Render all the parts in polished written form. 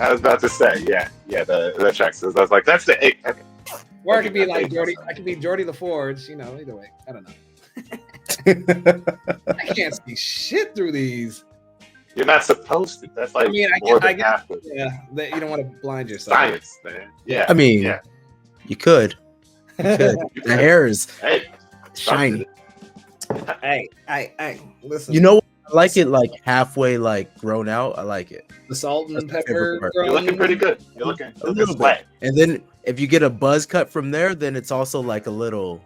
I was about to say, the checks. I was like, that's the 8. Okay. Or I could be like Jordy. I could be Jordy LaForge. You know, either way. I don't know. I can't see shit through these. You're not supposed to. That's like I guess, yeah. You don't want to blind yourself. Science, man. Yeah. I mean, you could. The hair is shiny. Hey, listen. You know, I like it like halfway like grown out. I like it. The salt and pepper. You're looking pretty good. You're looking sweat. And then if you get a buzz cut from there, then it's also like a little.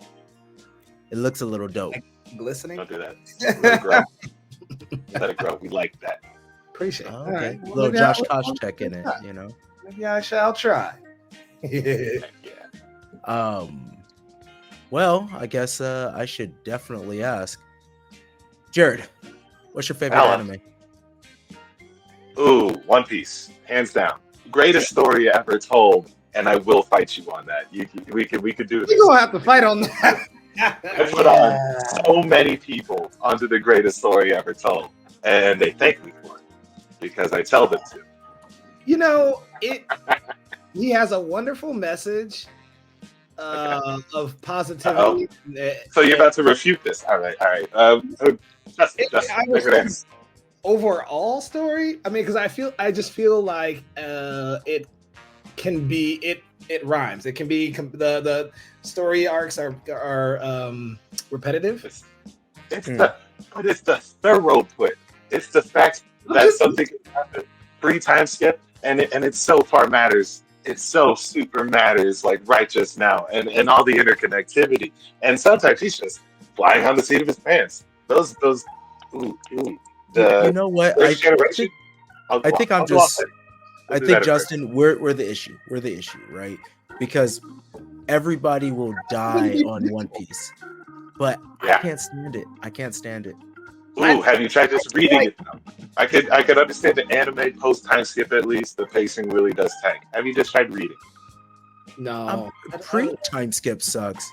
It looks a little dope. Like glistening. Don't do that. Let it grow. Let it grow. We like that. Appreciate it. Oh, All okay. right. A little Josh Kosh check in it, you know. Maybe I shall try. Well, I guess I should definitely ask. Jared, what's your favorite anime? Ooh, One Piece, hands down, greatest story ever told, and I will fight you on that. We could do this. You're gonna have to fight on that. I put on so many people onto the greatest story ever told, and they thank me for it because I tell them to. You know, he has a wonderful message of positivity. So you're about to refute this? All right. Just overall story. I mean, because I just feel like it can be it rhymes. It can be the story arcs are repetitive. It's the thorough put. It's the fact that something can happen 3 times skip, and it so far matters. It so super matters, like right just now, and all the interconnectivity. And sometimes he's just flying on the seat of his pants. Those. You know what? I think Justin, we're the issue. We're the issue, right? Because everybody will die on One Piece, but I can't stand it. Ooh, have you tried just reading it? I could understand the anime post time skip at least. The pacing really does tank. Have you just tried reading? No, pre time skip sucks.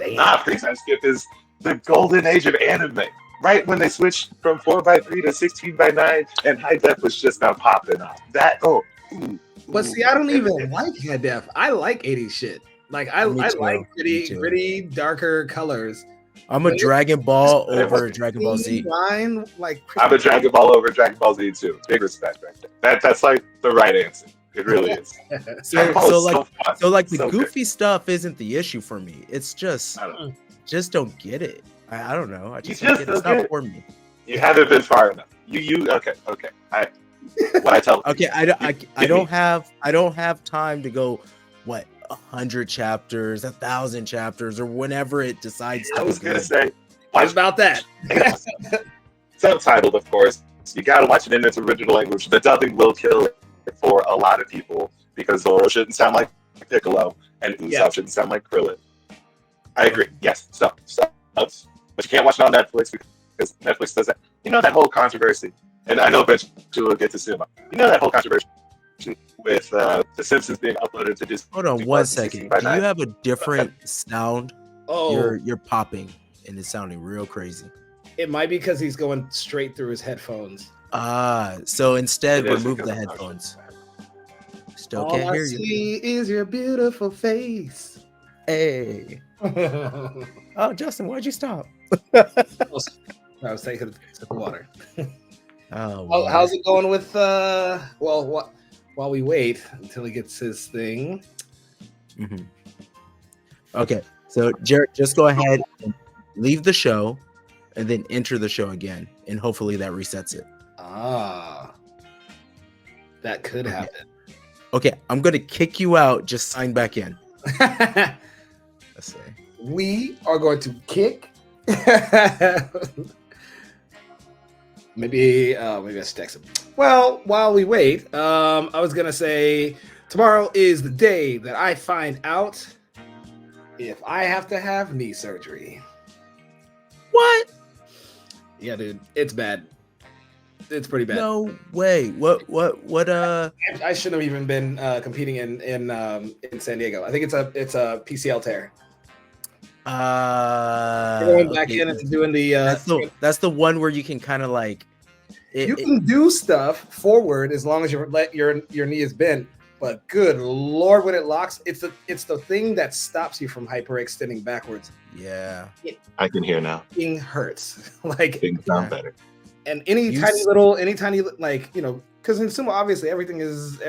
Nah, pre time skip is the golden age of anime. Right when they switched from 4:3 to 16:9, and high def was just now popping off. But see, I don't even like high def. I like 80s shit. Like I like gritty, darker colors. I'm a Dragon Ball over Dragon Ball Z. I'm a Dragon Ball over Dragon Ball Z too. Big respect right there. That's like the right answer. It really is. So the goofy stuff isn't the issue for me. It's just don't get it. I don't know. I just don't get it. It's not for me. You haven't been far enough. Okay. I tell. Okay, I don't have time to go. 100 chapters, 1,000 chapters, or whenever it decides to. I was gonna say, what about that? Subtitled, of course. You gotta watch it in its original language. The dubbing will kill it for a lot of people because Zoro shouldn't sound like Piccolo and Usopp shouldn't sound like Krillin. I agree. Yes, stuff. But you can't watch it on Netflix because Netflix does that. You know that whole controversy, and I know eventually we'll get to Sumo. You know that whole controversy with The Simpsons being uploaded to Disney. Hold on 1 second. Do you have a different sound? Oh, you're popping and it's sounding real crazy. It might be because he's going straight through his headphones. So instead remove the headphones. Still All can't I hear see you. is your beautiful face. Hey. Oh, Justin, why'd you stop? I was taking a sip of water. How's it going with while we wait until he gets his thing? Mm-hmm. Okay, so Jared, just go ahead and leave the show and then enter the show again, and hopefully that resets it. That could happen. Okay, I'm gonna kick you out. Just sign back in. Let's see. We are going to kick. Maybe I should text him. Well, while we wait, I was gonna say tomorrow is the day that I find out if I have to have knee surgery. What? Yeah, dude, it's bad. It's pretty bad. No way. What? I shouldn't have even been competing in San Diego. I think it's a PCL tear. Going back in and doing the that's the one where you can kind of like You can do stuff forward as long as your knee is bent. But good Lord, when it locks, it's the thing that stops you from hyperextending backwards. Yeah, I can hear now. It hurts. Like Things sound better. And any tiny like, you know, because in sumo obviously everything is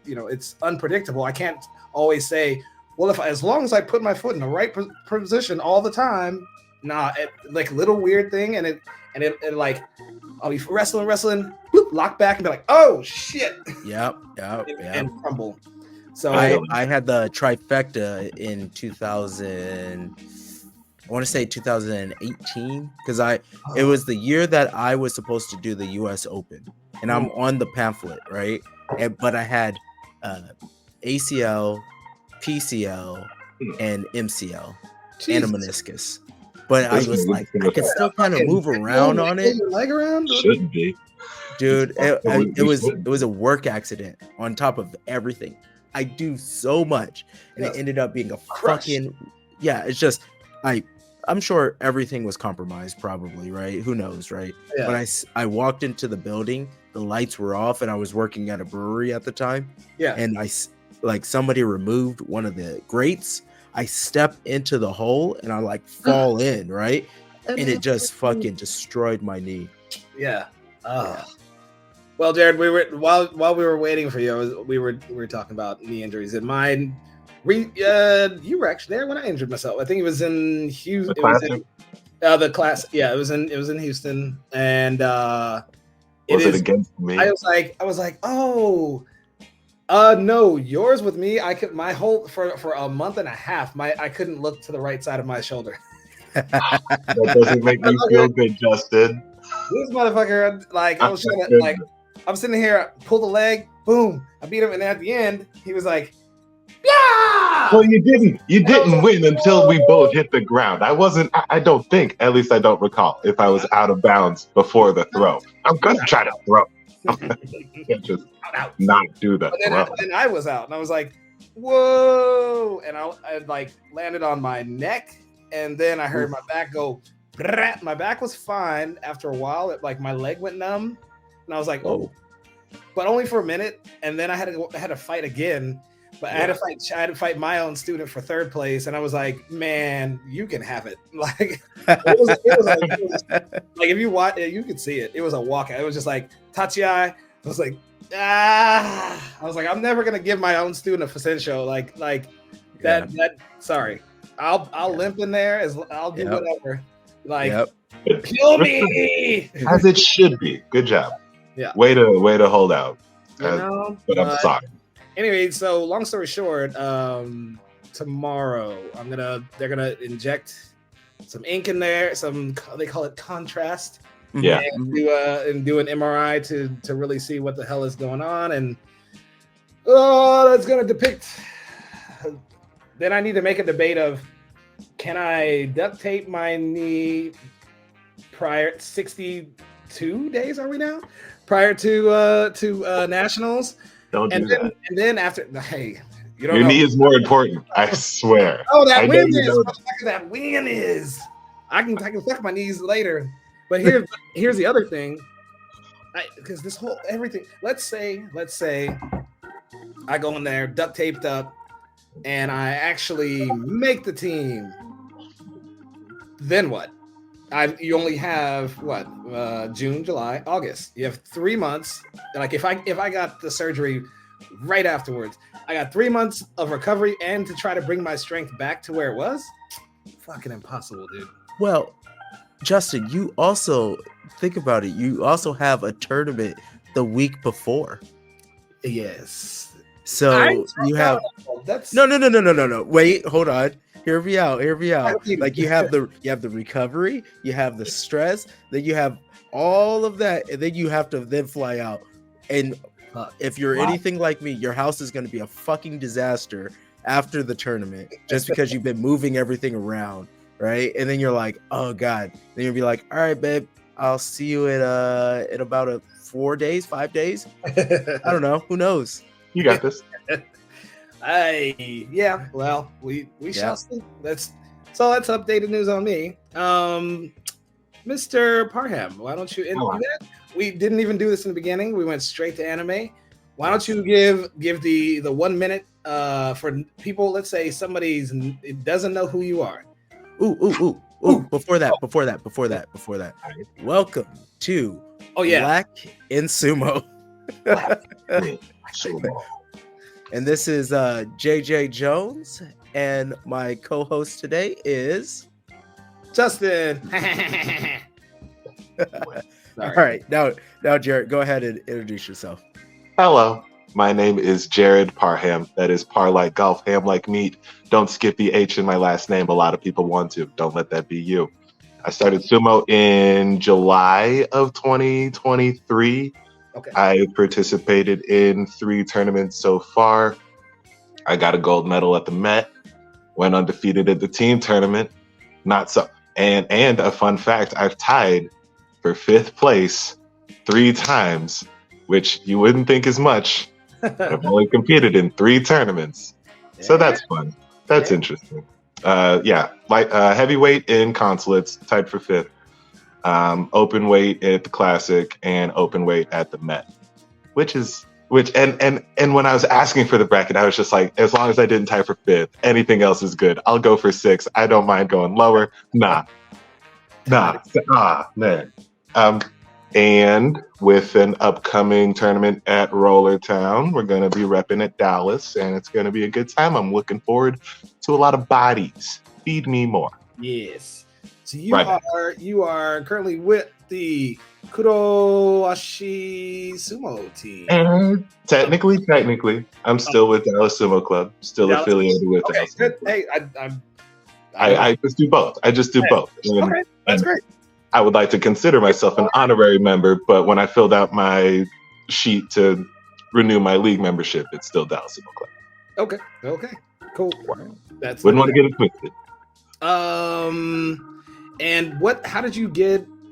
it's unpredictable. I can't always say, well, as long as I put my foot in the right position all the time. Nah, like little weird thing, and it like I'll be wrestling, bloop, lock back, and be like, oh shit. Yep. And crumble. So I had the trifecta in 2000. I want to say 2018 because it was the year that I was supposed to do the U.S. Open, and I'm on the pamphlet, right? But I had ACL, PCL, and MCL, and a meniscus. But I was like, I could still kind of move around on it. Your leg around? Shouldn't be, dude. It was a work accident on top of everything. I do so much, and it ended up being a fucking It's just I'm sure everything was compromised, probably, right? Who knows, right? Yeah. But I walked into the building, the lights were off, and I was working at a brewery at the time. Yeah, and somebody removed one of the grates. I step into the hole and I fall in, right? And it just fucking destroyed my knee. Yeah. Well, Jared, we were while we were waiting for you, we were talking about knee injuries. And mine, you were actually there when I injured myself. I think it was in Houston. The class. Yeah, it was in Houston, and was it against me? I was like, oh. No, yours with me. I could for a month and a half. I couldn't look to the right side of my shoulder. That doesn't make me feel good, Justin. This motherfucker, I was trying to I'm sitting here, pull the leg, boom, I beat him, and then at the end, he was like, yeah. Well, you didn't win until we both hit the ground. I don't think, at least I don't recall, if I was out of bounds before the throw. I'm gonna try to throw. Can't just not do that. But then I was out, and I was like, "Whoa!" And I landed on my neck, and then I heard my back go. My back was fine after a while. My leg went numb, and I was like, "Oh!" But only for a minute, and then I had to fight again. But I had to fight my own student for third place, and I was like, "Man, you can have it." It was if you watch it, you could see it. It was a walkout. It was just like Tachiai. I was like, I was like, I'm never gonna give my own student a Fasensho. That. Sorry, I'll limp in there. I'll do whatever. Kill me as it should be. Good job. Yeah. Way to hold out. But I'm sorry. Anyway, so long story short, tomorrow they're gonna inject some ink in there, they call it contrast. Yeah. And do an MRI to really see what the hell is going on, and that's gonna depict. Then I need to make a debate of, can I duct tape my knee prior 62 days? Are we now prior to nationals? Don't do that. And then after, hey, you don't your know. knee is more important. I swear. Oh, that win is. That win is. I can fuck my knees later. But here's the other thing. Because this whole everything. Let's say I go in there duct taped up, and I actually make the team. Then what? You only have June, July, August. You have 3 months. If I got the surgery right afterwards, I got 3 months of recovery and to try to bring my strength back to where it was. Fucking impossible, dude. Well, Justin, you also think about it. You also have a tournament the week before. Yes. So you have no. Wait, hold on. Hear me out. Like you have the recovery, you have the stress, then you have all of that, and then you have to then fly out. And if you're anything like me, your house is going to be a fucking disaster after the tournament, just because you've been moving everything around, right? And then you're like, oh god. Then you'll be like, all right, babe, I'll see you in about 5 days. I don't know. Who knows? You got this. Well, we shall see. That's updated news on me. Mr. Parham, why don't you do that? we didn't even do this in the beginning. We went straight to anime. Why don't you give the 1 minute for people? Let's say somebody's doesn't know who you are. Ooh. Before that. Welcome to Black in Sumo. And this is JJ Jones, and my co-host today is Justin. All right, now Jared, go ahead and introduce yourself. Hello, my name is Jared Parham. That is par like golf, ham like meat. Don't skip the H in my last name. A lot of people want to. Don't let that be you. I started sumo in July of 2023. Okay. I participated in 3 tournaments so far. I got a gold medal at the Met. Went undefeated at the team tournament. Not so. And a fun fact, I've tied for 5th place 3 times, which you wouldn't think is much. I've only competed in 3 tournaments. Yeah. So that's fun. That's interesting. Heavyweight in consulates, tied for 5th. Open weight at the Classic and open weight at the Met. And when I was asking for the bracket, I was just like, as long as I didn't tie for 5th, anything else is good. I'll go for 6. I don't mind going lower. Nah. Man. And with an upcoming tournament at Roller Town, we're going to be repping at Dallas, and it's going to be a good time. I'm looking forward to a lot of bodies. Feed me more. Yes. So you are currently with the Kurowashi Sumo team. Technically, I'm still with Dallas Sumo Club, still affiliated with Dallas. Good. Hey, I just do both. Both. Okay, that's great. I would like to consider myself an honorary member, but when I filled out my sheet to renew my league membership, it's still Dallas Sumo Club. Okay, cool. Wouldn't want to get it twisted. And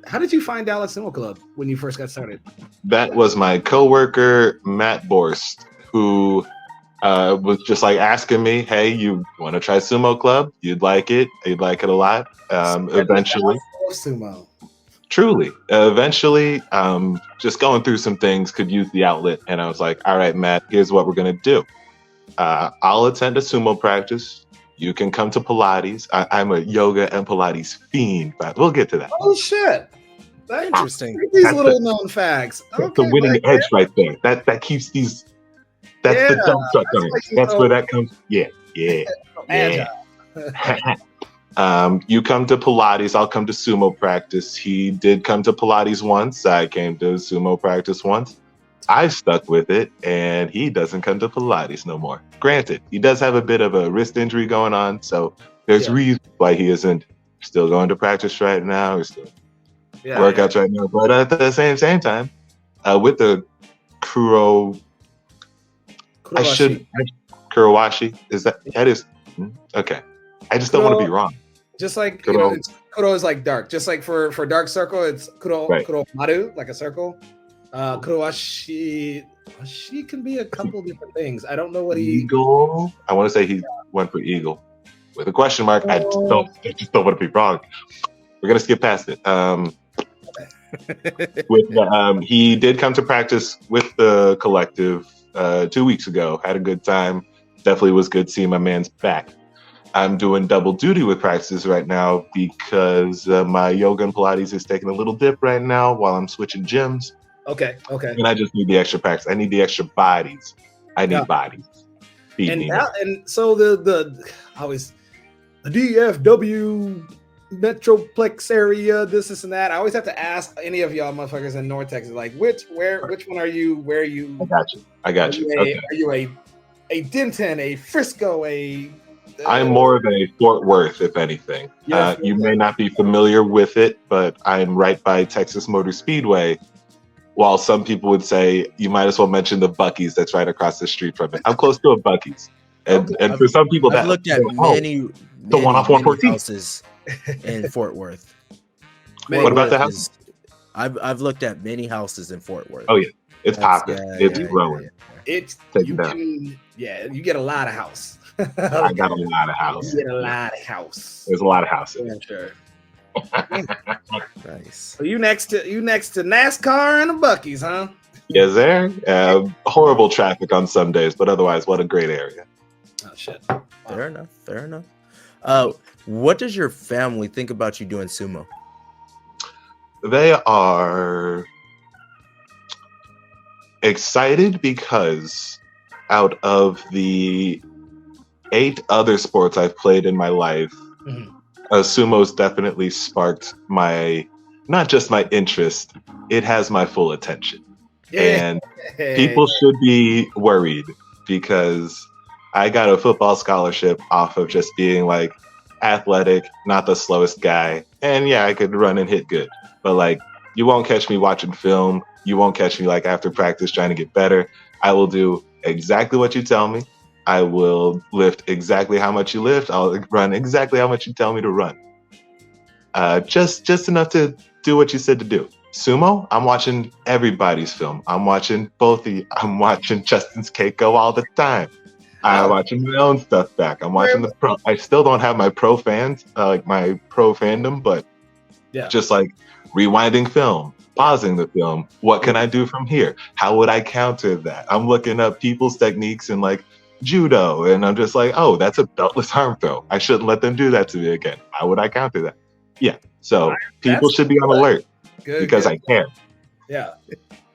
how did you find Dallas Sumo Club when you first got started? That was my coworker, Matt Borst, who was just like asking me, hey, you want to try Sumo Club? You'd like it a lot. Eventually. Sumo. Truly. Eventually, just going through some things, could use the outlet. And I was like, all right, Matt, here's what we're going to do. I'll attend a sumo practice. You can come to Pilates. I'm a yoga and Pilates fiend, but we'll get to that. Oh, shit. That's interesting. These little known facts. That's the winning edge right there. That keeps these. That's the dump truck on it. That's where that comes. Yeah. You come to Pilates, I'll come to sumo practice. He did come to Pilates once. I came to sumo practice once. I stuck with it, and he doesn't come to Pilates no more. Granted, he does have a bit of a wrist injury going on, so there's reasons why he isn't still going to practice right now, or still workouts right now. But at the same time, with the Kurowashi, is that is okay. I just don't want to be wrong. Just like Kuro is like dark. Just like for dark circle, it's Kuro Maru, like a circle. Kurowashi, she can be a couple different things. I don't know what Eagle. I want to say he went for Eagle with a question mark. I just don't want to be wrong. We're gonna skip past it. He did come to practice with the collective 2 weeks ago. Had a good time. Definitely was good seeing my man's back. I'm doing double duty with practices right now because my yoga and Pilates is taking a little dip right now while I'm switching gyms. Okay. And I just need the extra practice. I need the extra bodies. I need bodies. And so the DFW Metroplex area, this and that. I always have to ask any of y'all motherfuckers in North Texas, like which one are you? Where are you? I got you. Are you a Denton, a Frisco, I'm more of a Fort Worth, if anything. Yes, you may not be familiar with it, but I'm right by Texas Motor Speedway. While some people would say you might as well mention the Buc-ee's that's right across the street from it. I'm close to a Buc-ee's, and for some people, I've looked at many houses in Fort Worth. What about the house? I've looked at many houses in Fort Worth. Oh yeah, it's popping. It's growing. You get a lot of house. I got a lot of house. You get a lot of house. There's a lot of houses. Yeah, sure. Nice. So you next to NASCAR and the Buc-ee's, huh? Yes, there. Horrible traffic on some days, but otherwise, what a great area. Oh shit. Fair enough. What does your family think about you doing sumo? They are excited because out of the 8 other sports I've played in my life, sumo's definitely sparked not just my interest, it has my full attention. And people should be worried because I got a football scholarship off of just being like athletic, not the slowest guy. And yeah, I could run and hit good. But like, you won't catch me watching film. You won't catch me like after practice trying to get better. I will do exactly what you tell me. I will lift exactly how much you lift. I'll run exactly how much you tell me to run. Just enough to do what you said to do. Sumo, I'm watching everybody's film. I'm watching both of you. I'm watching Justin's Keiko all the time. I'm watching my own stuff back. I'm watching the pro. I still don't have my pro fans, like my pro fandom, but just like rewinding film, pausing the film. What can I do from here? How would I counter that? I'm looking up people's techniques in like judo, and I'm just like, oh, that's a beltless arm throw. I shouldn't let them do that to me again. How would I counter that? Yeah. So people should be on alert because I can. Yeah.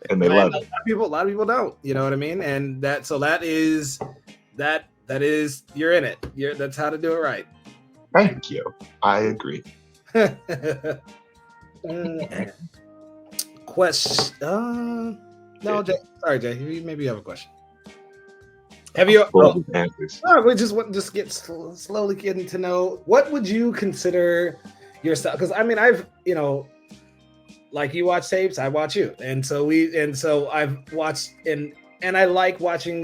And they love it. A lot of people don't. You know what I mean? And that is you're in it. That's how to do it right. Thank you. I agree. Question. No, Jay. Sorry, Jay. Maybe you have a question. Have you? We just get slowly getting to know. What would you consider your style? Because I mean, I've like you watch tapes, I watch you, and so I've watched and I like watching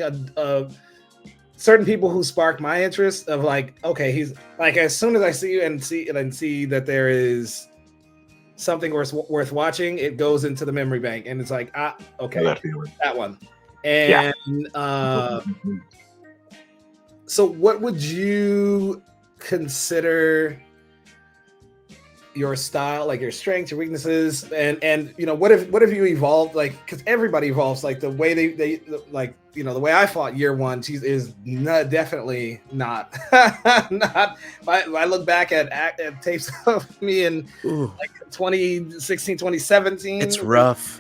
certain people who spark my interest of like, okay, he's like, as soon as I see you and see that there is something worth watching, it goes into the memory bank, and it's like, okay, that one. And so what would you consider your style, like your strengths, your weaknesses, and what if you evolved, like, because everybody evolves, like the way they like, the way I fought year one is definitely not not. I look back at tapes of me in like 2016, 2017. It's rough.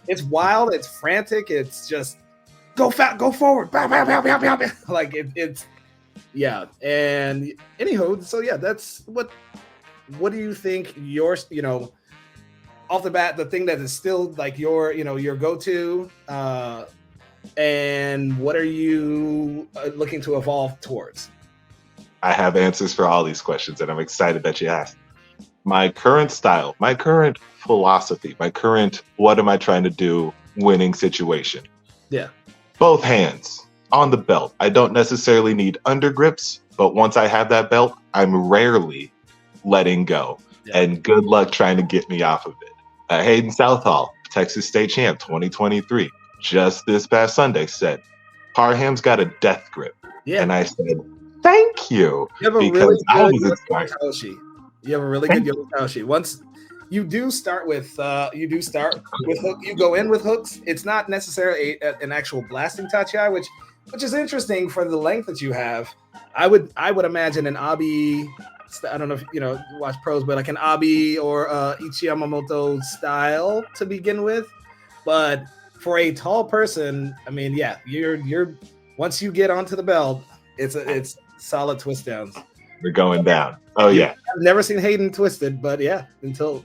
It's wild. It's frantic. It's just go forward. Bow, bow, bow, bow, bow, bow. Like it's yeah. And anywho, so yeah, that's what do you think your off the bat, the thing that is still like your go-to, and what are you looking to evolve towards? I have answers for all these questions, and I'm excited that you asked. My current style, my current philosophy, my current what am I trying to do winning situation. Yeah. Both hands on the belt. I don't necessarily need undergrips, but once I have that belt, I'm rarely letting go. Yeah. And good luck trying to get me off of it. Hayden Southall, Texas State Champ 2023, just this past Sunday said, Parham's got a death grip. Yeah. And I said, thank you. You have a really good Yoshi. You have a really good Yoshi. Once you do start with hook, you go in with hooks. It's not necessarily an actual blasting tachi, which is interesting for the length that you have. I would imagine an Abi, I don't know if watch pros, but like an Abi or Ichi Yamamoto style to begin with. But for a tall person, I mean, yeah, you're once you get onto the belt, it's solid twist downs. We're going down. Oh yeah. I've never seen Hayden twisted, but yeah, until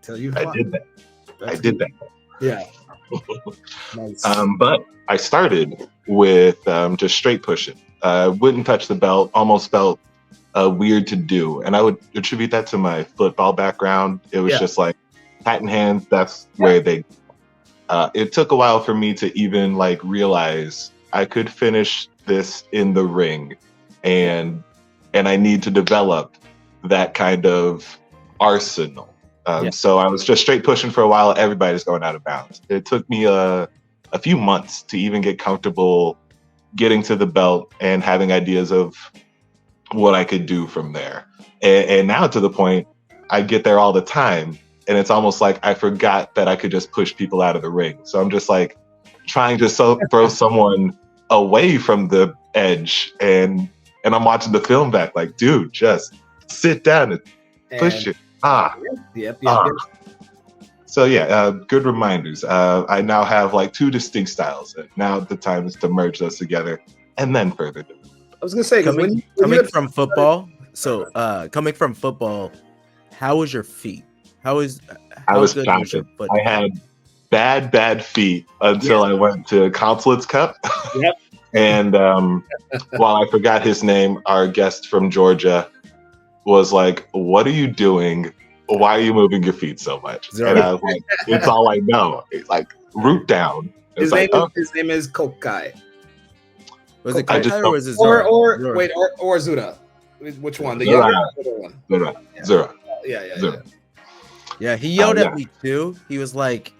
you. I did that. Yeah. Nice. But I started with just straight pushing. Wouldn't touch the belt. Almost felt weird to do, and I would attribute that to my football background. It was just like hat in hands. That's where they. It took a while for me to even like realize I could finish this in the ring, and I need to develop that kind of arsenal. So I was just straight pushing for a while. Everybody's going out of bounds. It took me a few months to even get comfortable getting to the belt and having ideas of what I could do from there. And now to the point, I get there all the time. And it's almost like I forgot that I could just push people out of the ring. So I'm just like trying to throw someone away from the edge. And I'm watching the film back like, dude, just sit down and push it. Yep. So yeah, good reminders. I now have like 2 distinct styles. And now the time is to merge those together and then further develop. I was gonna say, coming from football. So coming from football, how was your feet? I was chopping. I had bad feet until I went to Consulate's Cup. Yep. And while I forgot his name, our guest from Georgia was like, "What are you doing? Why are you moving your feet so much?" And I was like, "It's all I know. It's like root down." His name is Kokai. Was it Kokai or was it Zura? Or Zura? Which one? The younger one? Zura. Yeah. Yeah, he yelled at me too. He was like,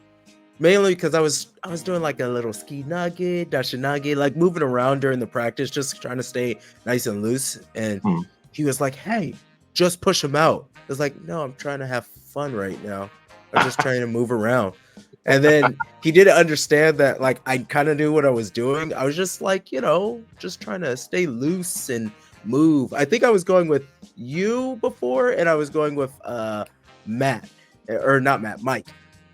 mainly because I was doing like a little ski nage, dashinage, like moving around during the practice, just trying to stay nice and loose. And he was like, "Hey, just push him out." I was like, "No, I'm trying to have fun right now. I'm just trying to move around." And then he didn't understand that, like, I kind of knew what I was doing. I was just like, just trying to stay loose and move. I think I was going with you before, and I was going with Mike.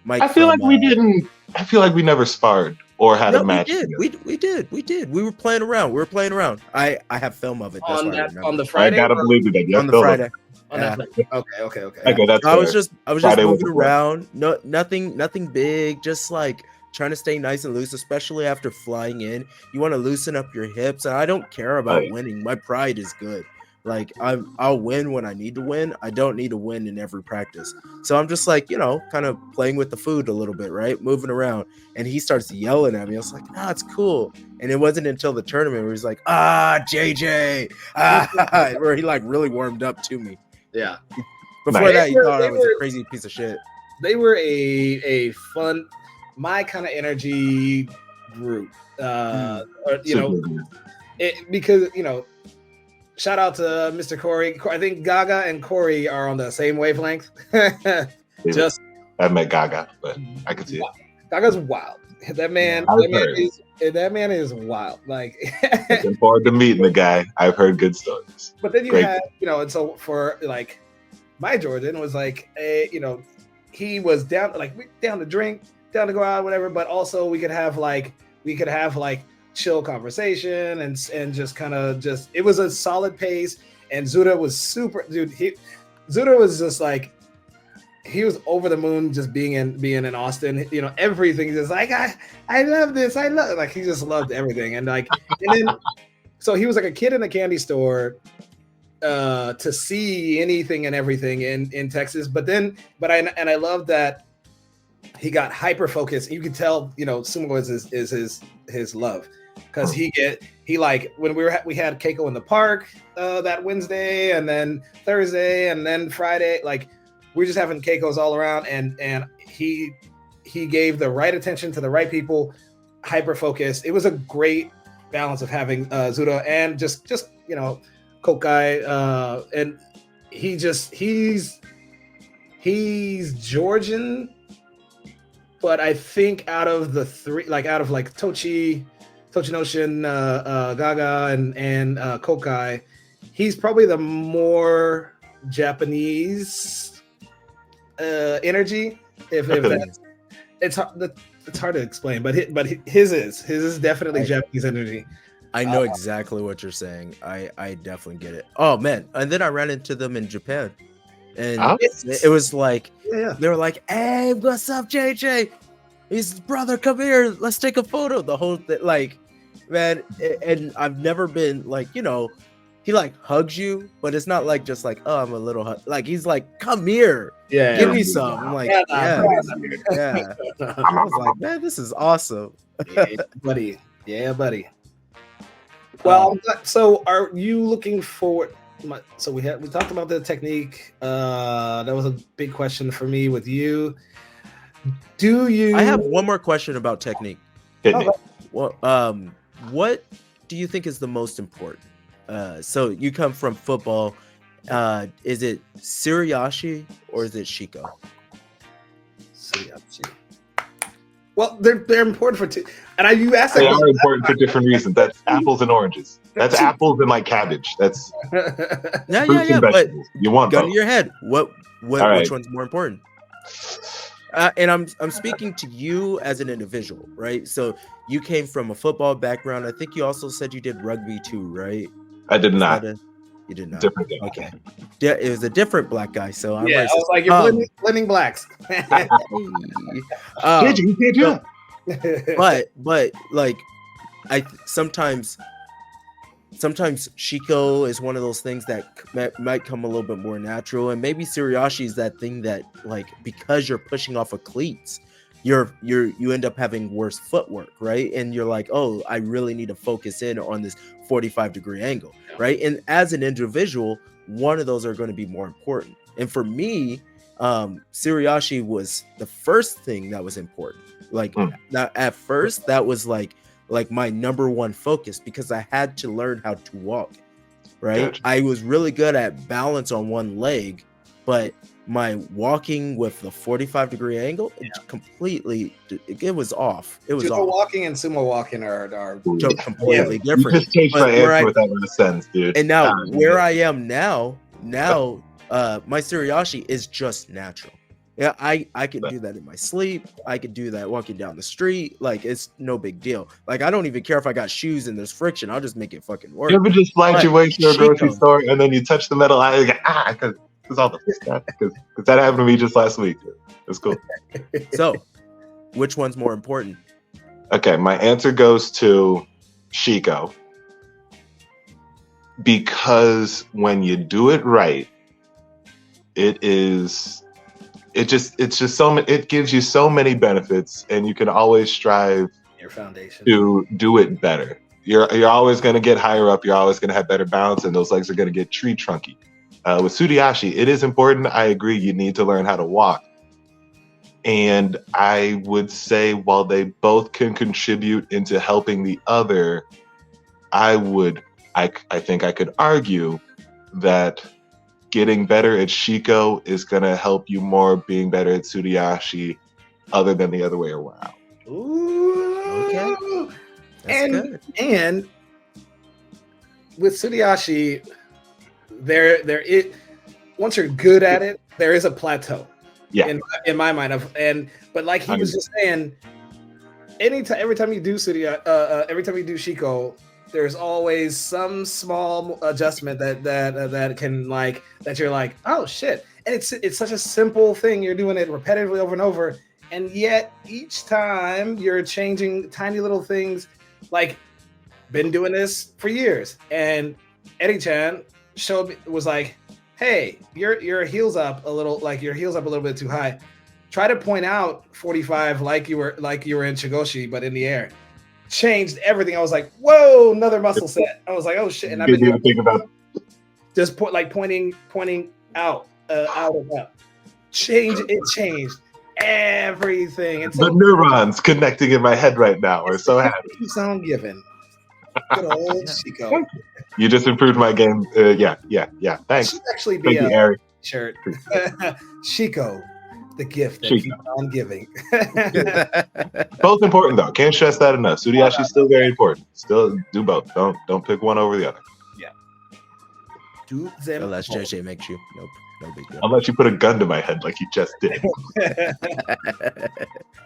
I feel like we didn't. I feel like we never sparred or had a match. We did. We were playing around. I have film of it. That's on the Friday. I gotta believe that. On the Friday. Yeah. Okay. I was just moving around. No, nothing big. Just like trying to stay nice and loose, especially after flying in. You want to loosen up your hips, and I don't care about winning. My pride is good. Like I'll win when I need to win. I don't need to win in every practice. So I'm just like, kind of playing with the food a little bit, right? Moving around. And he starts yelling at me. I was like, it's cool. And it wasn't until the tournament where he's like, JJ, where he like really warmed up to me. Yeah. Before that, he thought I was a crazy piece of shit. They were a fun, my kind of energy group. Because shout out to Mr. Corey. I think Gaga and Corey are on the same wavelength. I met Gaga, but I could see it. Gaga's wild. That man is wild. Like, looking forward to meeting the guy. I've heard good stories. But then you had, and so for like my Jordan was like, he was down to drink, down to go out, whatever. But also we could have like chill conversation and just kind of it was a solid pace. And Zuda was super, dude. Zuda was just like, he was over the moon just being in Austin. Everything just like I love this. I love, like, he just loved everything. And then so he was like a kid in a candy store to see anything and everything in Texas. But I love that he got hyper focused. You could tell, Sumo is his love, because he like when we had Keiko in the park that Wednesday, and then Thursday, and then Friday, like we're just having Keikos all around, and he gave the right attention to the right people, hyper focused. It was a great balance of having Zuda and just Kokai, and he's Georgian, but I think out of Tochi Noshin, Gaga, and Kokai, he's probably the more Japanese energy. If that's, it's hard to explain, but his is definitely Japanese energy. I know exactly what you're saying. I definitely get it. Oh man! And then I ran into them in Japan, and it was like they were like, "Hey, what's up, JJ? His brother, come here. Let's take a photo." The whole thing, like, man. And I've never been like, he like hugs you, but it's not like just like, oh, I'm a little like, he's like, come here, give me some. I'm like, yeah. I was like, man, this is awesome. Yeah, buddy. Well, so are you looking forward? So we talked about the technique. That was a big question for me with you. I have one more question about technique. Well, what do you think is the most important? So you come from football, Is it Suriyashi or is it Shiko? Suriyashi. Well, they're important for two. And you asked that. They are important for different reasons. That's apples and oranges. That's apples and like cabbage. That's yeah. But you want gun both. to your head. Which right. one's more important? And I'm speaking to you as an individual, right? So you came from a football background. I think you also said you did rugby too, right? I did not. You did not. Different guy. Okay. It was a different black guy. So I'm racist. I was like, you're blending blacks. But like, sometimes Shiko is one of those things that might come a little bit more natural, and maybe Suriyashi is that thing that, like, because you're pushing off of cleats, you end up having worse footwork, right? And you're like, oh, I really need to focus in on this 45-degree angle, right? And as an individual, one of those are going to be more important. And for me, Suriyashi was the first thing that was important. Like, at first, that was like my number one focus, because I had to learn how to walk, right? Gotcha. I was really good at balance on one leg, but my walking with the 45-degree angle, it was off. It was off. Walking and sumo walking are completely different. You just changed my answer without a sense, dude. And now where I am now, my Suriyashi is just natural. Yeah, I can do that in my sleep. I could do that walking down the street. Like, it's no big deal. Like, I don't even care if I got shoes and there's friction. I'll just make it fucking work. You ever just slide your way to a grocery store and then you touch the metal eye, because all the stuff, because that happened to me just last week. It's cool. So, which one's more important? Okay, my answer goes to Shiko, because when you do it right, it gives you so many benefits, and you can always strive your foundation to do it better. You're always going to get higher up. You're always going to have better balance, and those legs are going to get tree trunky. With Suriyashi, it is important. I agree. You need to learn how to walk. And I would say, while they both can contribute into helping the other, I think I could argue that getting better at Shiko is going to help you more being better at Suriyashi, other than the other way around. Ooh. Okay. That's good. And with Suriyashi, once you're good at it, there is a plateau. Yeah. In my mind, but like he was just saying, every time you do Shiko, there's always some small adjustment that can, like, that you're like, oh shit. And it's such a simple thing. You're doing it repetitively over and over, and yet each time you're changing tiny little things. Like, been doing this for years, and Eddie-chan was like, hey, your heels up a little bit too high. Try to point out 45 like you were in Shigoshi, but in the air. Changed everything. I was like, whoa, another muscle set. I was like, oh shit. And I've been thinking about just pointing out and up. It changed everything. And so, the neurons connecting in my head right now are so happy. Keeps on giving. Good old Shiko. You just improved my game. Yeah. Thanks. Should actually be a shirt. Shiko, the gift that keeps on giving. Both important though. Can't stress that enough. Suriyashi is still very important. Still do both. Don't pick one over the other. Yeah. Do them. Unless JJ makes you. Nope. No big deal. Unless you put a gun to my head like you just did.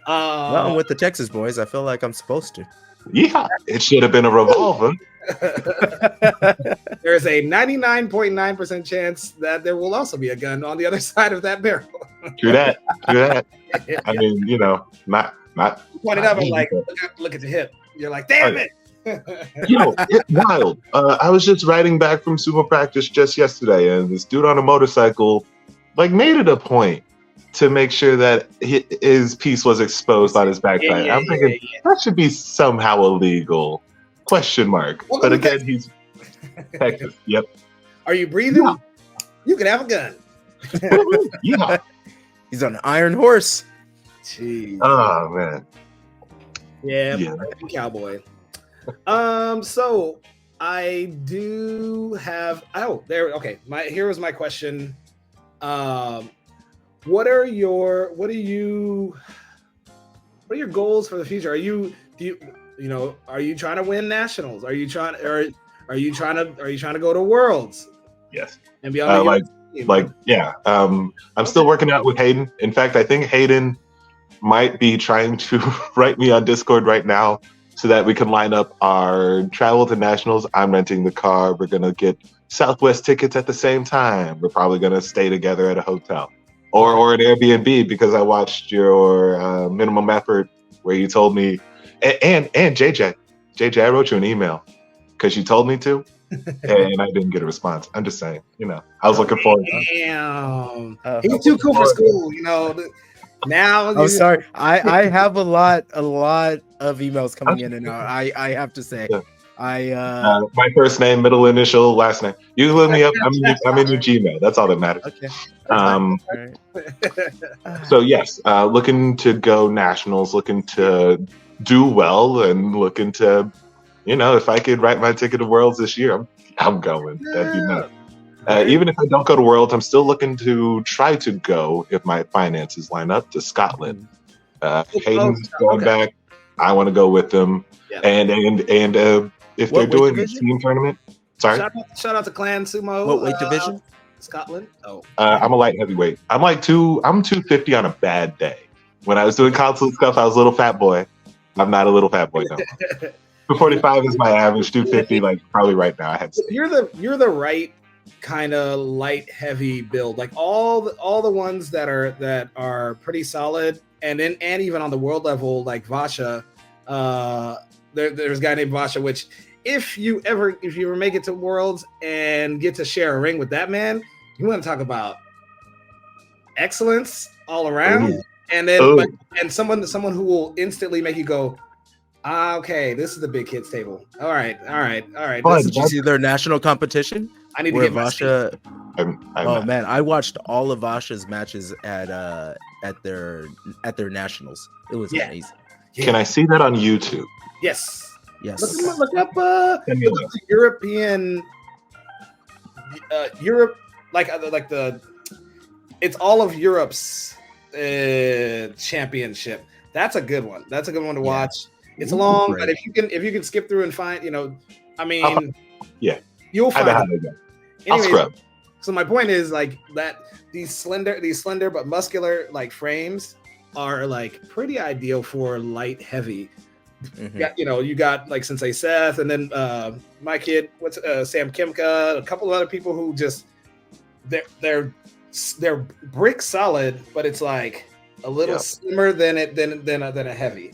Well, I'm with the Texas boys. I feel like I'm supposed to. Yeah, it should have been a revolver. There's a 99.9% chance that there will also be a gun on the other side of that barrel. True that. I mean, not. Point it up and like, look at the hip. You're like, damn it. It's wild. I was just riding back from sumo practice just yesterday, and this dude on a motorcycle made it a point to make sure that his piece was exposed on his backside. I'm thinking that should be somehow illegal. Question mark. Well, but again, he's Texas. Yep. Are you breathing? Yeah. You can have a gun. Yeah. He's on an iron horse. Jeez. Oh man. Yeah. Cowboy. So I do have. Oh, there. Okay. Here was my question. What are your goals for the future? Are you trying to win nationals? Are you trying to go to worlds? Yes. And be on the team? Yeah. I'm still working out with Hayden. In fact, I think Hayden might be trying to write me on Discord right now so that we can line up our travel to nationals. I'm renting the car. We're gonna get Southwest tickets at the same time. We're probably gonna stay together at a hotel or an Airbnb, because I watched your minimum effort where you told me, and JJ, I wrote you an email because you told me to, and I didn't get a response. I'm just saying, I was looking forward to it. Damn, he's too cool for school, Now I'm sorry. I have a lot of emails coming in and out. I have to say, my first name, middle initial, last name. You look me up. I'm in your Gmail. That's all that matters. Okay. So yes, looking to go nationals, looking to do well, and looking to, if I could write my ticket to Worlds this year, I'm going. That'd be nice. Even if I don't go to Worlds, I'm still looking to try to go, if my finances line up, to Scotland. Hayden's going back. I want to go with them. Yeah. And if they're doing a team tournament, sorry. Shout out to Clan Sumo. What weight division? Scotland. Oh. I'm a light heavyweight. I'm 250 on a bad day. When I was doing console stuff, I was a little fat boy. I'm not a little fat boy now. 245 is my average. 250, like probably right now. I had to. You're the right kind of light heavy build, like all the ones that are pretty solid, and even on the world level, like Vasha. There's a guy named Vasha, which if you ever make it to Worlds and get to share a ring with that man, you want to talk about excellence all around. Ooh. And then and someone who will instantly make you go, okay, this is the big kids table. All right. Did you see their national competition? I need to get Vasha. Man, I watched all of Vasha's matches at their nationals. It was amazing. Yeah. Can I see that on YouTube? Yes. Look up European Europe, it's all of Europe's championship. That's a good one. That's a good one to watch. It's long, but if you can skip through and find, you'll find it. I'll scrub. So my point is that these slender but muscular frames are pretty ideal for light heavy. Mm-hmm. You got Sensei Seth, and then my kid, Sam Kimka, a couple of other people who just they're brick solid, but it's a little slimmer than a heavy.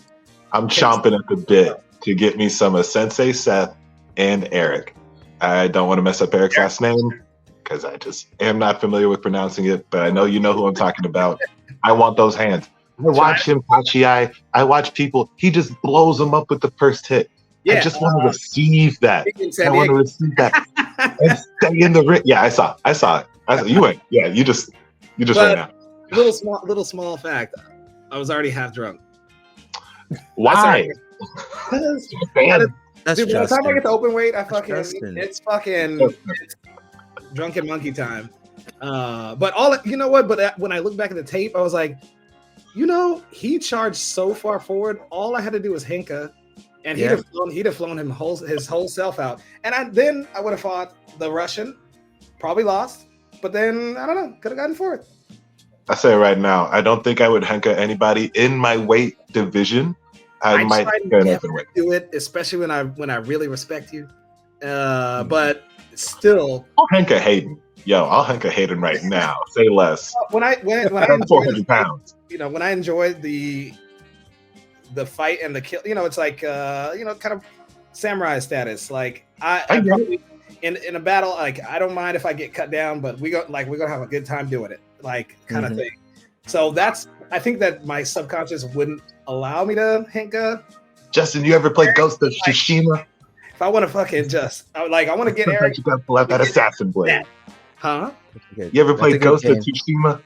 I'm chomping at the bit to get me some of Sensei Seth and Eric. I don't want to mess up Eric's last name because I just am not familiar with pronouncing it, but I know you know who I'm talking about. I want those hands. I watch him, Pachi. I watch people. He just blows them up with the first hit. Yeah, I just want to receive that. I want to receive that and stay in the ring. Yeah, I saw it. You went. Yeah, you just ran out. Little small fact. I was already half drunk. Why? That's dude, by the time I get to open weight, it's drunken monkey time. But when I look back at the tape, I was like, he charged so far forward. All I had to do was Henka, and he'd have flown his whole self out. And I would have fought the Russian, probably lost, but then I don't know, could have gotten fourth. I say right now, I don't think I would Henka anybody in my weight division. I might never do it, especially when I really respect you. But still, I'll Henka Hayden. I'll Henka Hayden right now. Say less. When I 400 pounds. When I enjoyed the fight and the kill, it's kind of samurai status. I probably, in a battle, I don't mind if I get cut down, but we're gonna have a good time doing it, kind of thing. So I think that my subconscious wouldn't allow me to Henka. Justin, you ever play Ghost of Tsushima? If I want to fucking I want to get Eric. You got to pull out that assassin blade. Huh? You ever play Ghost of Tsushima?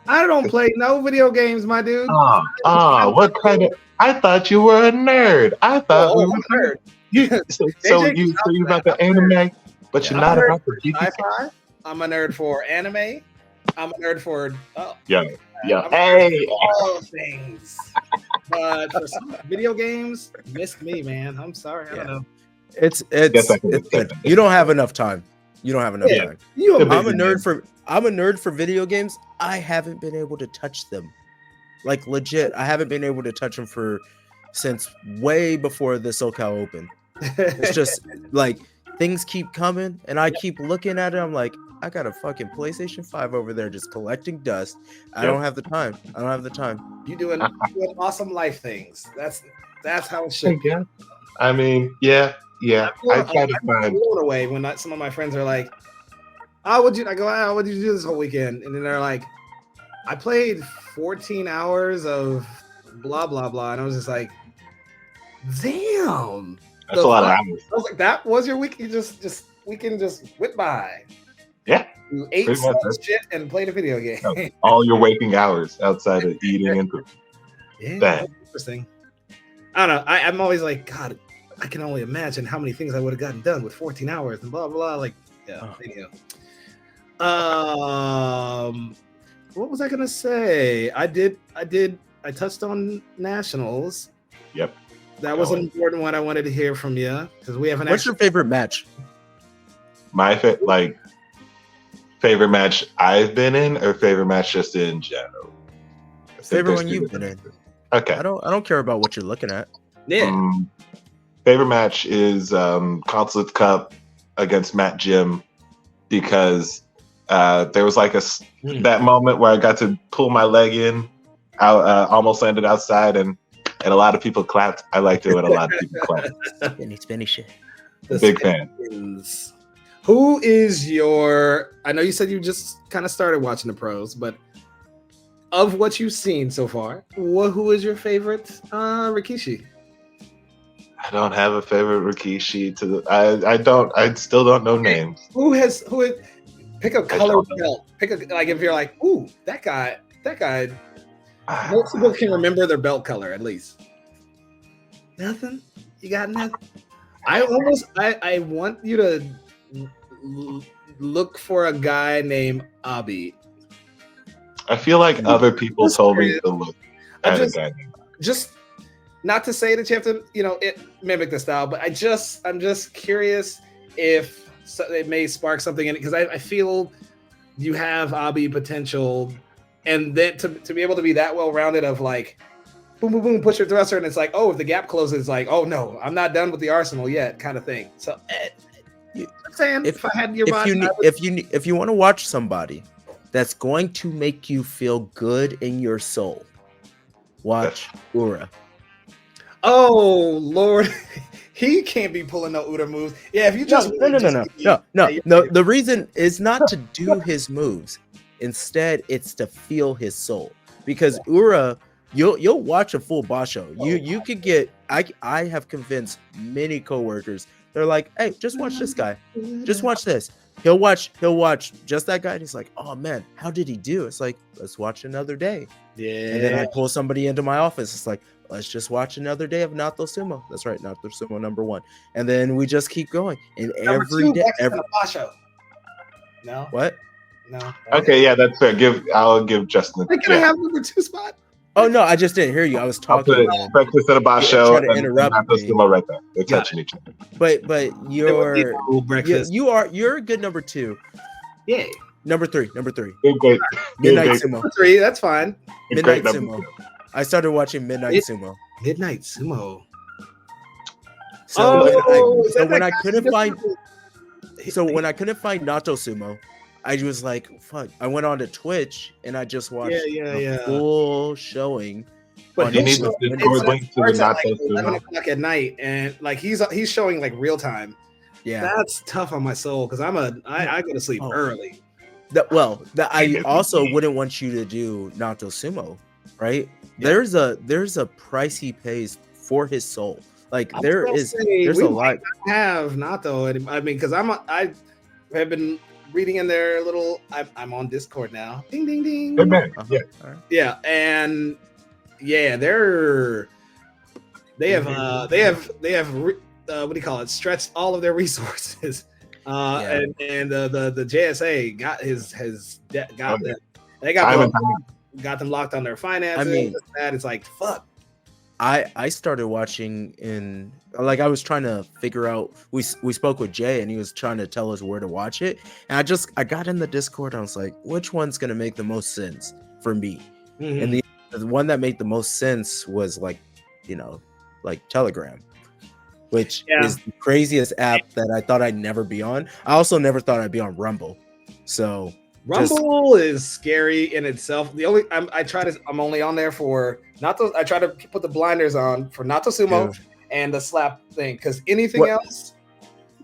I don't play no video games, my dude. What kind of? I thought you were a nerd. I thought we were nerd. you're about the anime, but you're not about the sci-fi. I'm a nerd for anime. I'm a nerd for hey, all things. But for some video games, missed me, man. I'm sorry. I don't know. It's good. You don't have enough time. You don't have enough time. I'm a nerd for video games. I haven't been able to touch them. Like legit, I haven't been able to touch them since way before the SoCal Open. It's just like things keep coming and I keep looking at it. I'm like, I got a fucking PlayStation 5 over there just collecting dust. I don't have the time. You doing awesome life things. That's how it should be. I mean, yeah. I try to find blown away when some of my friends are like, "Oh, what'd you?" I go, "Oh, what did you do this whole weekend?" And then they're like, "I played 14 hours of blah blah blah," and I was just like, "Damn, that's a lot of hours." I was like, "That was your week? You just weekend just went by." Yeah, you ate some shit and played a video game. No, all your waking hours outside of eating and pooping. Yeah, that's interesting. I don't know. I'm always like, God, I can only imagine how many things I would have gotten done with 14 hours and blah blah. Like, video. What was I gonna say? I touched on nationals. Yep. That was an important one I wanted to hear from you because we have an. What's your favorite match? My favorite match I've been in, or favorite match just in general? Favorite one you've been in. Okay. I don't care about what you're looking at. Yeah. Favorite match is Consulate Cup against Matt Jim because there was like that moment where I got to pull my leg in, almost landed outside, and a lot of people clapped. I liked it when a lot of people clapped. Spinny shit. Big fan. Who is your? I know you said you just kind of started watching the pros, but of what you've seen so far, who is your favorite Rikishi? I don't have a favorite Rikishi. I still don't know names. Who pick a colored belt? If you're like, ooh, that guy. Most people can remember their belt color at least. Nothing. You got nothing. I want you to look for a guy named Abi. I feel like other people told me to look at a guy named Abi. Just not to say that you have to, mimic the style, but I'm just curious if it may spark something in it because I feel you have Abi potential, and then to be able to be that well rounded of like, boom, boom, boom, push your thruster, and it's like, oh, if the gap closes, it's like, oh no, I'm not done with the arsenal yet, kind of thing. So, I'm saying if I had your body, if you want to watch somebody that's going to make you feel good in your soul, watch Ura. Oh Lord, he can't be pulling no Ura moves. Yeah, if you just no. The reason is not to do his moves. Instead, it's to feel his soul. Because Ura, you'll watch a full boss show. You could get. I have convinced many coworkers. They're like, hey, just watch this guy. Just watch this. He'll watch just that guy, and he's like, oh man, how did he do? It's like, let's watch another day. Yeah. And then I pull somebody into my office. It's like, let's just watch another day of Nato Sumo. That's right, Nato Sumo #1. And then we just keep going. And every day, show. No. What? No. Okay, yeah, that's fair. I'll give Justin. Can I have #2 spot? Oh no, I just didn't hear you. I was talking. Breakfast at a boss show and interrupt Nato Sumo right there. They're touching each other. But you're a good #2. Yeah. Number three. Great. Midnight Sumo. 3, that's fine. Midnight Sumo. I started watching Midnight Sumo. Midnight Sumo. So when I couldn't find Nato Sumo, I was like, fuck. I went on to Twitch and I just watched a full showing. But you need the Discord link to Nato Sumo. 11 o'clock at night, and like he's showing like real time. Yeah, that's tough on my soul because I go to sleep early. I also wouldn't want you to do Nato Sumo, right? Yeah. There's a price he pays for his soul. Like there's a lot. Have Nato, I mean, because I have been reading in their little. I'm on Discord now. Ding ding ding. Good man. Uh-huh. Yeah. Yeah, and yeah, they have what do you call it? Stretched all of their resources. Yeah. And the JSA got got them. They got them locked on their finances. I mean, it's like fuck. I started watching I was trying to figure out. We spoke with Jay and he was trying to tell us where to watch it, and I got in the Discord and I was like, which one's gonna make the most sense for me? And the one that made the most sense was like Telegram, which is the craziest app that I thought I'd never be on. I also never thought I'd be on Rumble. So Rumble is scary in itself. I'm only on there for I try to put the blinders on for Nato Sumo and the slap thing, because anything else.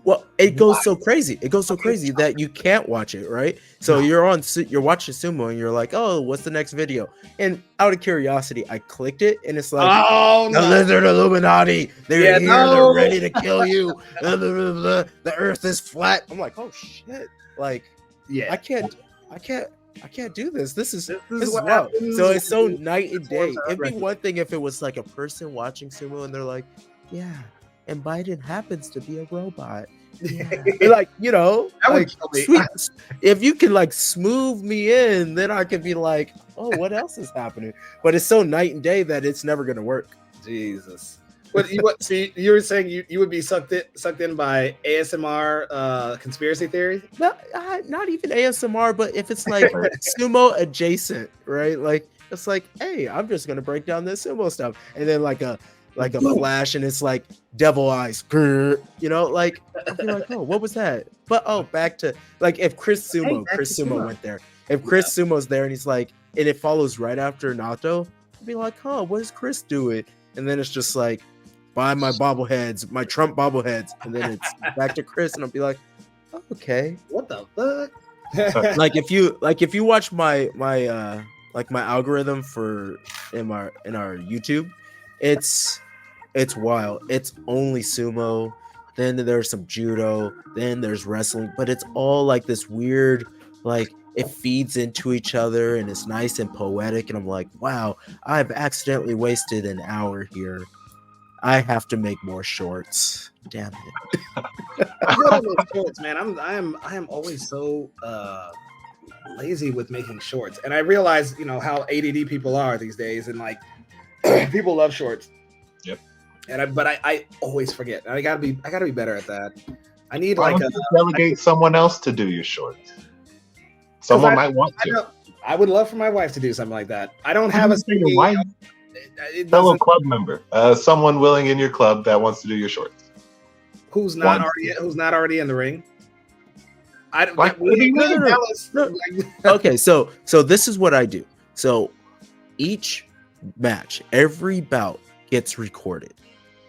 Well, it goes so crazy. It goes so crazy that you can't watch it, right? So you're watching Sumo and you're like, oh, what's the next video? And out of curiosity, I clicked it and it's like, the Lizard Illuminati. They're here. They're ready to kill you. The Earth is flat. I'm like, oh shit! Like, I can't do this. This is what wild. happens. So it's so night and day. It'd be one thing if it was like a person watching Sumo and they're like, yeah, and Biden happens to be a robot. Yeah. Like, sweet. If you can like smooth me in, then I could be like, oh, what else is happening? But it's so night and day that it's never gonna work. Jesus. See, you were saying you would be sucked in by ASMR conspiracy theory? Not even ASMR, but if it's like Sumo adjacent, right? Like it's like, hey, I'm just gonna break down this Sumo stuff, and then like a flash, and it's like devil eyes, like I'd be like, oh, what was that? But back to like if Chris Sumo went there, if Chris Sumo's there, and he's like, and it follows right after Nato, I'd be like, oh, what is Chris doing? And then it's just like, buy my bobbleheads, my Trump bobbleheads, and then it's back to Chris, and I'll be like, oh, okay, what the fuck? like if you watch my algorithm in our YouTube, it's wild. It's only Sumo, then there's some judo, then there's wrestling, but it's all like this weird, like it feeds into each other and it's nice and poetic, and I'm like, wow, I've accidentally wasted an hour here. I have to make more shorts. Damn it. Shorts, man. I am always so lazy with making shorts, and I realize how ADD people are these days, and like people love shorts. Yep. But I always forget. I gotta be better at that. I need Why don't you delegate someone else to do your shorts? Someone might want to. I would love for my wife to do something like that. I don't have a wife. Fellow club member, someone willing in your club that wants to do your shorts. Who's not already in the ring? Okay, so this is what I do. So each match, every bout gets recorded.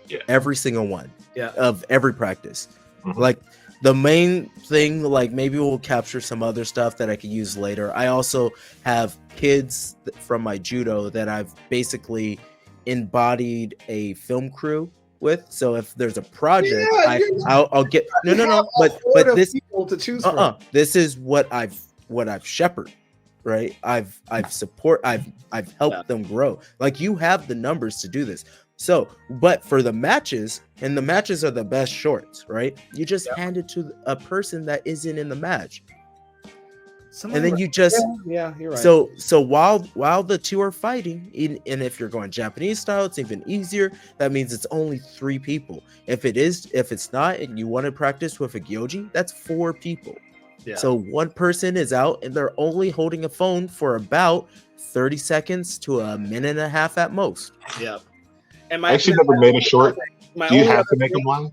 Yeah. Every single one. Yeah. Of every practice. Mm-hmm. Like the main thing, like maybe we'll capture some other stuff that I could use later. I also have kids from my judo that I've basically embodied a film crew with. So if there's a project, I'll get no. But this people to choose from. This is what I've shepherded, right? I've helped them grow. Like you have the numbers to do this. So, but for the matches, and the matches are the best shorts, right? You just hand it to a person that isn't in the match. And then you just you're right. So while the two are fighting, and if you're going Japanese style, it's even easier. That means it's only 3 people. If it's not, and you want to practice with a gyoji, that's 4 people. Yeah. So one person is out, and they're only holding a phone for about 30 seconds to a minute and a half at most. Yeah. I actually never made a short. Do you have to make them long?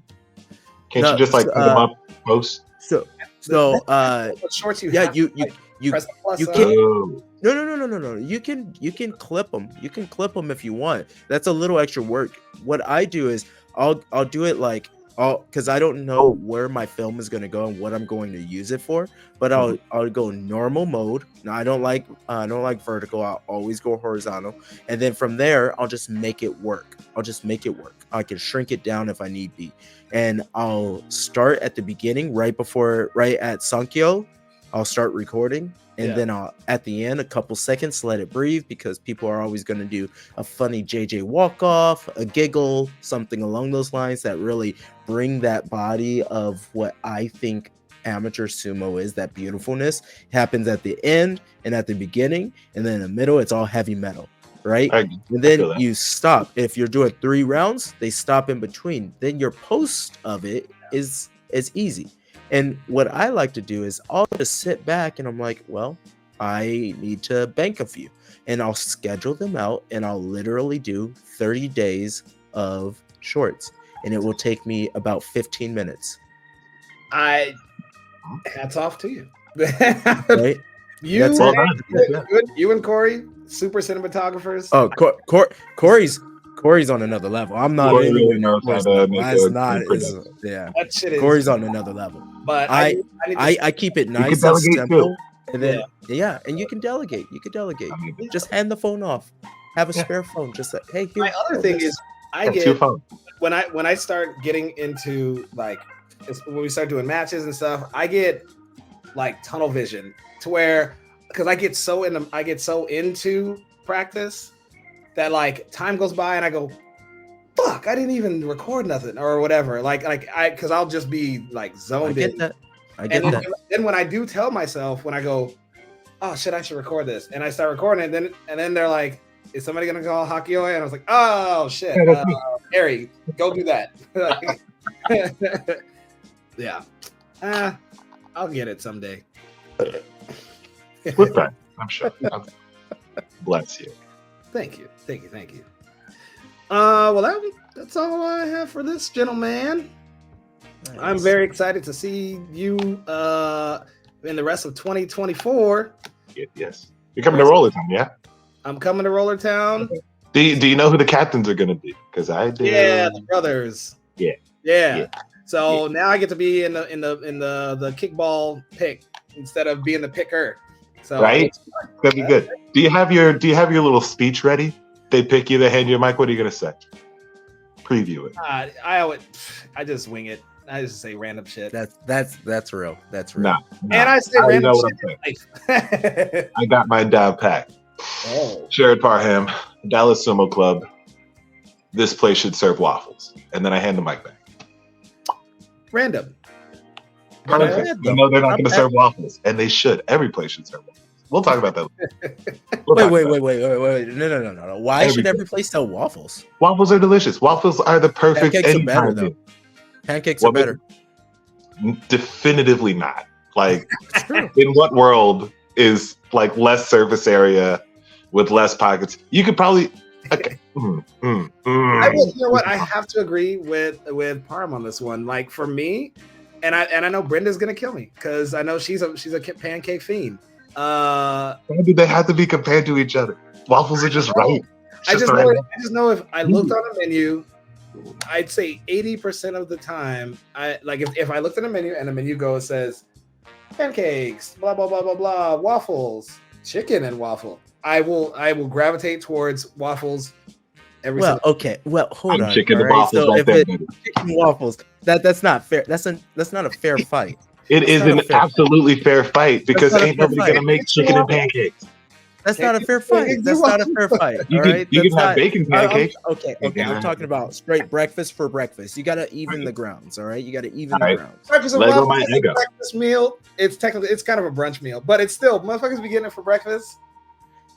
Can't you just like put them up post? What shorts you have? You can. No. You can clip them. You can clip them if you want. That's a little extra work. What I do is I'll do it like because I don't know where my film is going to go and what I'm going to use it for, but I'll go normal mode. Now I don't like vertical. I'll always go horizontal, and then from there I'll just make it work. I can shrink it down if I need be, and I'll start at the beginning right at Sankyo, I'll start recording, and then I'll, at the end, a couple seconds, let it breathe, because people are always going to do a funny JJ walk off, a giggle, something along those lines that really bring that body of what I think amateur sumo is. That beautifulness happens at the end and at the beginning, and then in the middle, it's all heavy metal, right? And then you stop. If you're doing 3 rounds, they stop in between. Then your post of it is easy. And what I like to do is I'll just sit back and I'm like, well, I need to bank a few, and I'll schedule them out, and I'll literally do 30 days of shorts, and it will take me about 15 minutes. Hats off to you. Right? You and Corey, super cinematographers. Oh, Corey's on another level. I'm not. Corey really knows how to make that shit is. Corey's on another level. But I keep it nice and simple, and then and you can delegate. Just hand the phone off. Have a spare phone. Just like, hey. Here, my other thing is, I get when I start getting into like when we start doing matches and stuff, I get like tunnel vision to where, because I get so into practice that like time goes by and I go, fuck, I didn't even record nothing or whatever. Because I'll just be like zoned in. I get that. Then when I do tell myself, when I go, oh shit, I should record this, and I start recording it, and then they're like, is somebody gonna call Hakioe? And I was like, oh shit, Harry, go do that. Yeah, I'll get it someday. With that, I'm sure. Bless you. Thank you. Well, that's all I have for this, gentleman. Nice. I'm very excited to see you in the rest of 2024. Yes, you're coming to Roller Town, yeah? I'm coming to Roller Town. Okay. Do you know who the captains are going to be? Because I do. Yeah, the brothers. Yeah. So now I get to be in the kickball pick instead of being the picker. So right, that'd be good. Do you have your little speech ready? They pick you, they hand you a mic. What are you gonna say? Preview it. I just wing it. I just say random shit. That's real. Nah. And I say random shit. I got mine down pat. Oh. Jared Parham, Dallas Sumo Club. This place should serve waffles, and then I hand the mic back. Random. Perfect. I know they're not going to serve waffles, and they should. Every place should serve waffles. We'll talk about that later. Wait. No. Why should every place sell waffles? Waffles are delicious. Waffles are the perfect. Pancakes are better, though. Pancakes are better. Definitively not. Like, in what world is like less surface area with less pockets? You could probably. Okay. You know what? I have to agree with Parham on this one. Like for me, and I know Brenda's gonna kill me because I know she's a pancake fiend. Why do they have to be compared to each other? Waffles are just right. I just know if I looked on a menu, I'd say 80% of the time, if I looked at a menu and the menu says pancakes, blah blah blah blah blah, waffles, chicken and waffle, I will gravitate towards waffles. Hold on. Chicken and waffles. So chicken waffles, that's not fair. That's not a fair fight. It is an absolutely fair fight because ain't nobody gonna make chicken and pancakes. That's not a fair fight. That's not a fair fight. You can have bacon pancakes. Okay. I'm talking about straight breakfast for breakfast. You got to even the grounds. All right, you got to even the grounds. Breakfast and waffles is a breakfast meal. It's kind of a brunch meal, but it's still motherfuckers be getting it for breakfast.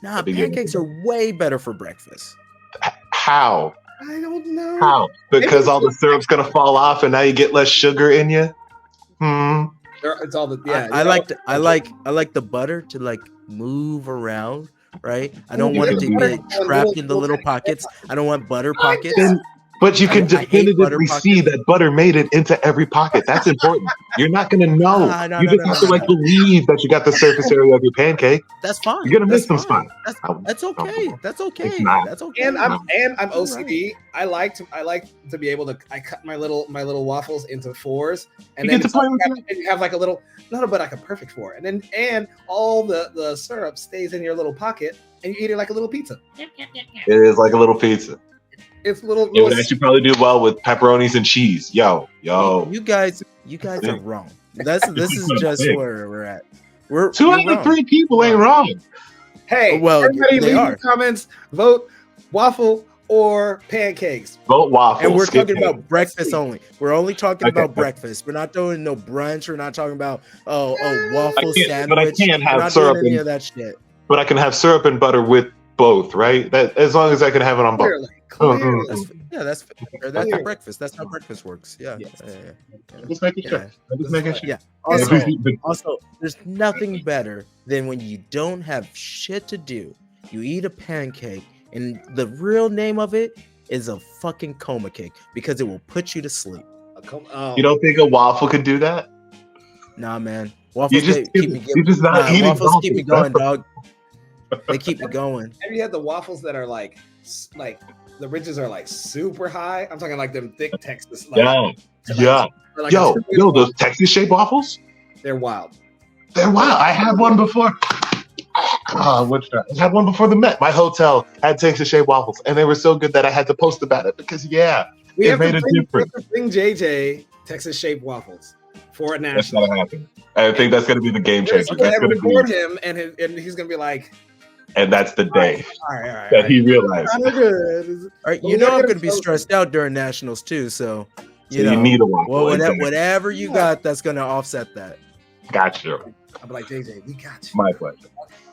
Nah, pancakes are way better for breakfast. How? I don't know. How? Because all the syrup's gonna fall off, and now you get less sugar in you. It's all the I like the butter to like move around, right? I don't want it to get trapped in the little pockets. I don't want butter pockets. But you can definitively see that butter made it into every pocket. That's important. You're not going to know. You just have to believe that you got the surface area of your pancake. That's fine. You're going to miss some spots. That's okay. That's okay. That's okay. And I'm OCD. Right. I like to be able to. I cut my little waffles into fours, and then you have like a little, not like a perfect four, and all the syrup stays in your little pocket, and you eat it like a little pizza. It is like a little pizza. It's little. It would actually probably do well with pepperonis and cheese. Yo. You guys are wrong. This is just where we're at. Two out of three people ain't wrong. Hey, well, everybody they leave are. your comments. Vote waffle or pancakes. Vote waffle. And we're skip talking it. about breakfast only. We're only talking Okay. about breakfast. We're not doing no brunch. We're not talking about waffle I can't- but I sandwich. can't have we're not syrup doing any and- of that shit. But I can have syrup and butter with both, right? That as long as I can have it on both. Clearly. That's fair. That's Yeah. breakfast. That's how breakfast works. Yeah. Yes. I'm just making sure. Yeah. I'm just making sure. Yeah. Also, there's nothing better than when you don't have shit to do. You eat a pancake, and the real name of it is a fucking coma cake because it will put you to sleep. You don't think a waffle could do that? Nah, man. You Waffles just keep me you're just not eating waffles keep me waffles. going, dog. They keep me going. Have you had the waffles that are like the ridges are like super high? I'm talking like them thick Texas. Like, Yeah. like Yo, those Texas shaped waffles? they're wild. They're wild. I had one before. I had one before the Met. My hotel had Texas shaped waffles, and they were so good that I had to post about it because We it have made to a bring, difference. we have to bring JJ Texas shaped waffles for a That's national. gonna happen. I think that's gonna be the game changer. We're That's gonna gonna record be, him, and he's gonna be like, and that's the day all right. that he realized. Kinda good. All right, Well, you know we're I'm gonna gonna be go- stressed out during nationals too, so So you need a waffle. well, exactly. whatever you got, that's gonna offset that. Got you. I'll be like, JJ, we got you. My pleasure.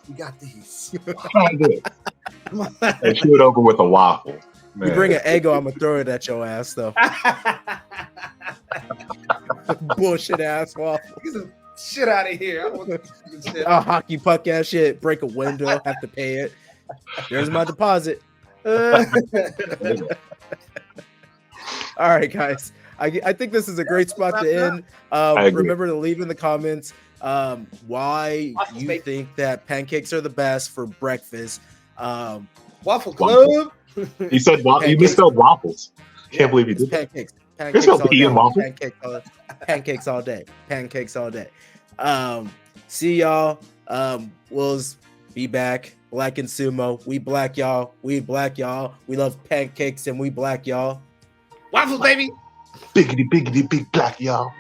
We got these. I did. And chew it over with a waffle. You Man. bring an Eggo, I'm gonna throw it at your ass though. Bullshit ass waffle. Get the shit out of here. I don't want this shit. A hockey puck ass shit. Break a window, have to pay it. There's my deposit. All right, guys. I think this is a great spot to end. agree. Remember to leave in the comments why Waffles, you baby. think that pancakes are the best for breakfast. Waffle Club. He said you misspelled waffles. Can't believe he It's did that. pancakes. There's Pancakes no all P day. in waffle. Pancakes all day. Pancakes all day. See y'all. We'll be back. Black and Sumo. We black y'all. We black y'all. We love pancakes and we black y'all. Waffles, baby. Biggity, biggity, big black, y'all.